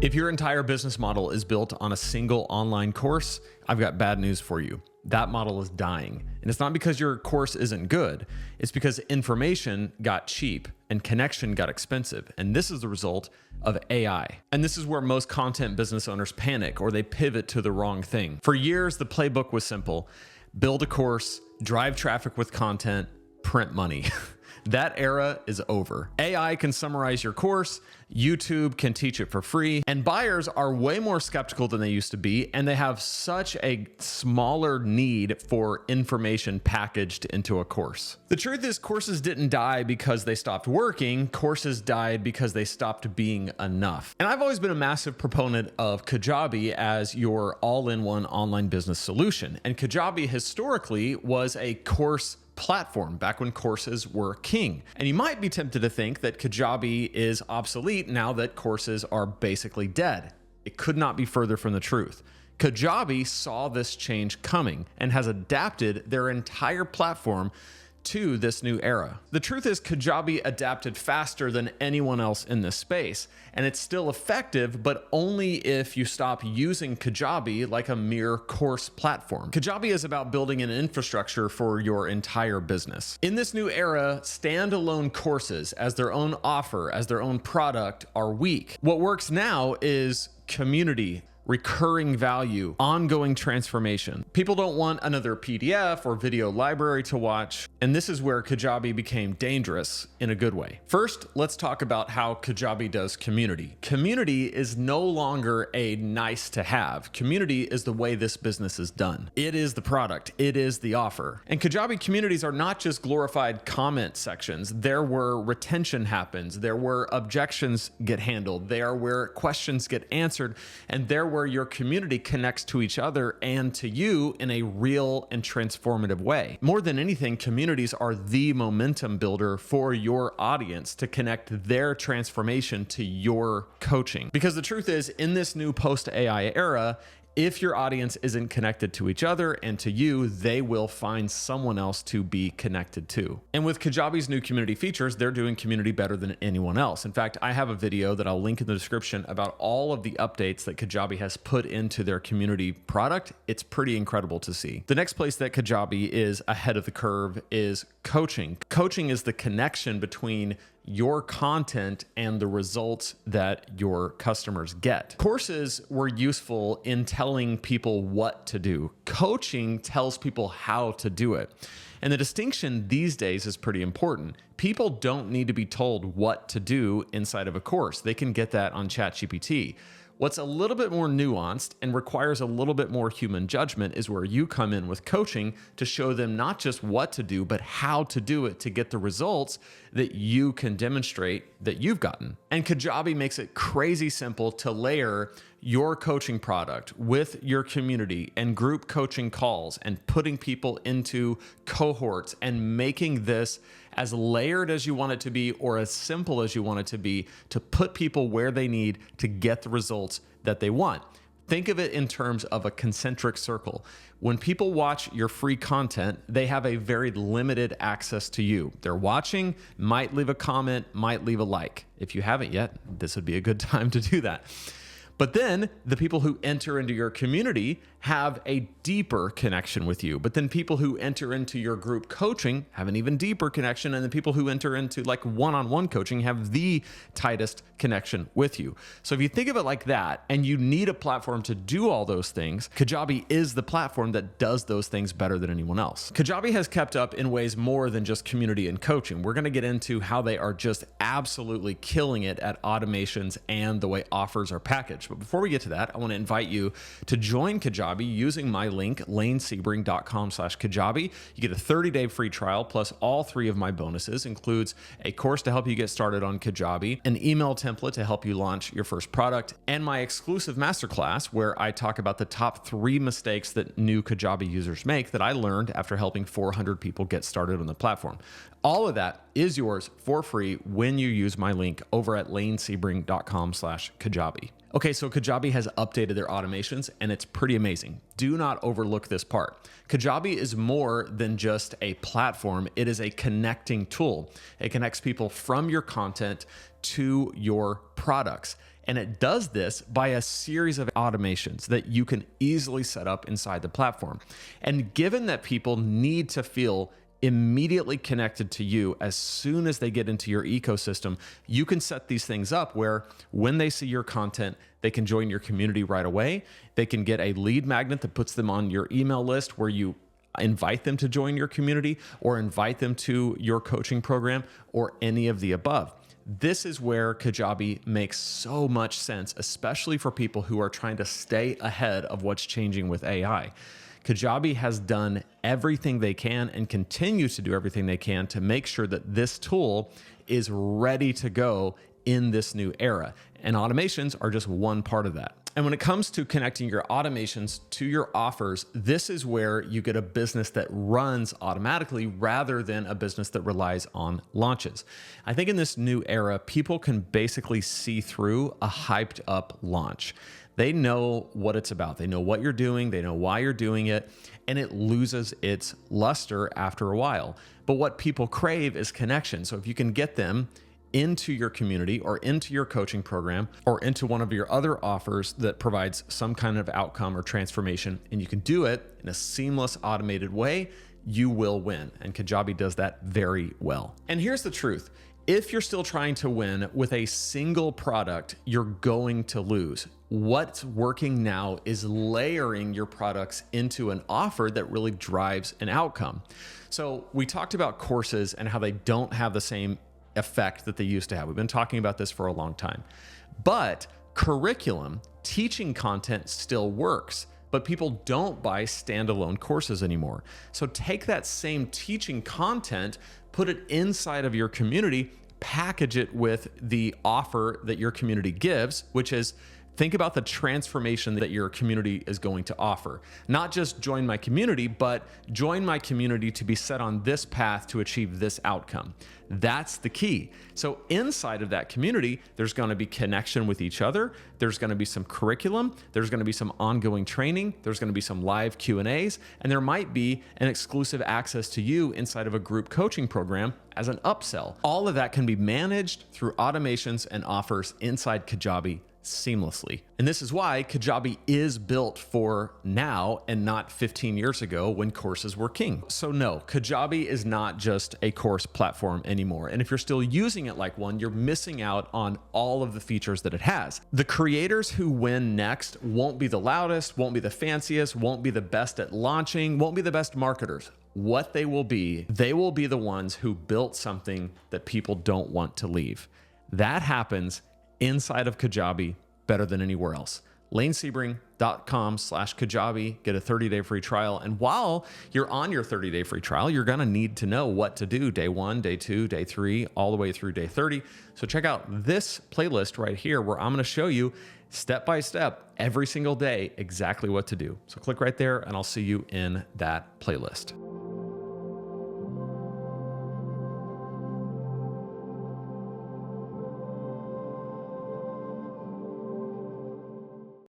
If your entire business model is built on a single online course, I've got bad news for you. That model is dying. And it's not because your course isn't good. It's because information got cheap and connection got expensive. And this is the result of AI. And this is where most content business owners panic or they pivot to the wrong thing. For years, the playbook was simple. Build a course, drive traffic with content, print money. That era is over. AI can summarize your course, YouTube can teach it for free, and buyers are way more skeptical than they used to be, and they have such a smaller need for information packaged into a course. The truth is, courses didn't die because they stopped working. Courses died because they stopped being enough. And I've always been a massive proponent of Kajabi as your all-in-one online business solution. And Kajabi historically was a course platform back when courses were king. And you might be tempted to think that Kajabi is obsolete now that courses are basically dead. It could not be further from the truth. Kajabi saw this change coming and has adapted their entire platform to this new era. The truth is, Kajabi adapted faster than anyone else in this space, and it's still effective, but only if you stop using Kajabi like a mere course platform. Kajabi is about building an infrastructure for your entire business. In this new era, standalone courses as their own offer, as their own product, are weak. What works now is community, recurring value, ongoing transformation. People don't want another PDF or video library to watch, and this is where Kajabi became dangerous in a good way. First, let's talk about how Kajabi does community. Community is no longer a nice to have. Community is the way this business is done. It is the product. It is the offer. And Kajabi communities are not just glorified comment sections. They're where retention happens. They're where objections get handled. They are where questions get answered, and they're where your community connects to each other and to you in a real and transformative way. More than anything, communities are the momentum builder for your audience to connect their transformation to your coaching. Because the truth is, in this new post-AI era, if your audience isn't connected to each other and to you, they will find someone else to be connected to. And with Kajabi's new community features, they're doing community better than anyone else. In fact, I have a video that I'll link in the description about all of the updates that Kajabi has put into their community product. It's pretty incredible to see. The next place that Kajabi is ahead of the curve is coaching. Coaching is the connection between your content and the results that your customers get. Courses were useful in telling people what to do. Coaching tells people how to do it. And the distinction these days is pretty important. People don't need to be told what to do inside of a course. They can get that on ChatGPT. What's a little bit more nuanced and requires a little bit more human judgment is where you come in with coaching to show them not just what to do, but how to do it to get the results that you can demonstrate that you've gotten. And Kajabi makes it crazy simple to layer your coaching product with your community and group coaching calls and putting people into cohorts and making this as layered as you want it to be or as simple as you want it to be to put people where they need to get the results that they want. Think of it in terms of a concentric circle. When people watch your free content, they have a very limited access to you. They're watching, might leave a comment, might leave a like. If you haven't yet, this would be a good time to do that. But then the people who enter into your community have a deeper connection with you. But then people who enter into your group coaching have an even deeper connection. And the people who enter into like one-on-one coaching have the tightest connection with you. So if you think of it like that, and you need a platform to do all those things, Kajabi is the platform that does those things better than anyone else. Kajabi has kept up in ways more than just community and coaching. We're going to get into how they are just absolutely killing it at automations and the way offers are packaged. But before we get to that, I want to invite you to join Kajabi using my link, lanesebring.com/Kajabi. You get a 30-day free trial plus all 3 of my bonuses, includes a course to help you get started on Kajabi, an email template to help you launch your first product, and my exclusive masterclass where I talk about the top 3 mistakes that new Kajabi users make that I learned after helping 400 people get started on the platform. All of that is yours for free when you use my link over at lanesebring.com/Kajabi. Okay, so Kajabi has updated their automations and it's pretty amazing. Do not overlook this part. Kajabi is more than just a platform. It is a connecting tool. It connects people from your content to your products. And it does this by a series of automations that you can easily set up inside the platform. And given that people need to feel immediately connected to you as soon as they get into your ecosystem, you can set these things up where when they see your content, they can join your community right away. They can get a lead magnet that puts them on your email list where you invite them to join your community or invite them to your coaching program or any of the above. This is where Kajabi makes so much sense, especially for people who are trying to stay ahead of what's changing with AI. Kajabi has done everything they can and continues to do everything they can to make sure that this tool is ready to go in this new era. And automations are just one part of that. And when it comes to connecting your automations to your offers, this is where you get a business that runs automatically rather than a business that relies on launches. I think in this new era, people can basically see through a hyped up launch. They know what it's about. They know what you're doing. They know why you're doing it, and it loses its luster after a while. But what people crave is connection. So if you can get them into your community or into your coaching program or into one of your other offers that provides some kind of outcome or transformation, and you can do it in a seamless, automated way, you will win. And Kajabi does that very well. And here's the truth. If you're still trying to win with a single product, you're going to lose. What's working now is layering your products into an offer that really drives an outcome. So we talked about courses and how they don't have the same effect that they used to have. We've been talking about this for a long time. But curriculum, teaching content still works, but people don't buy standalone courses anymore. So take that same teaching content, put it inside of your community, package it with the offer that your community gives, which is think about the transformation that your community is going to offer. Not just join my community, but join my community to be set on this path to achieve this outcome. That's the key. So inside of that community, there's going to be connection with each other. There's going to be some curriculum. There's going to be some ongoing training. There's going to be some live Q&As, and there might be an exclusive access to you inside of a group coaching program as an upsell. All of that can be managed through automations and offers inside Kajabi seamlessly. And this is why Kajabi is built for now and not 15 years ago when courses were king. So no, Kajabi is not just a course platform anymore. And if you're still using it like one, you're missing out on all of the features that it has. The creators who win next won't be the loudest, won't be the fanciest, won't be the best at launching, won't be the best marketers. What they will be the ones who built something that people don't want to leave. That happens inside of Kajabi better than anywhere else. lanesebring.com/Kajabi, get a 30-day free trial. And while you're on your 30-day free trial, you're gonna need to know what to do day 1, day 2, day 3, all the way through day 30. So check out this playlist right here where I'm gonna show you step by step every single day exactly what to do. So click right there and I'll see you in that playlist.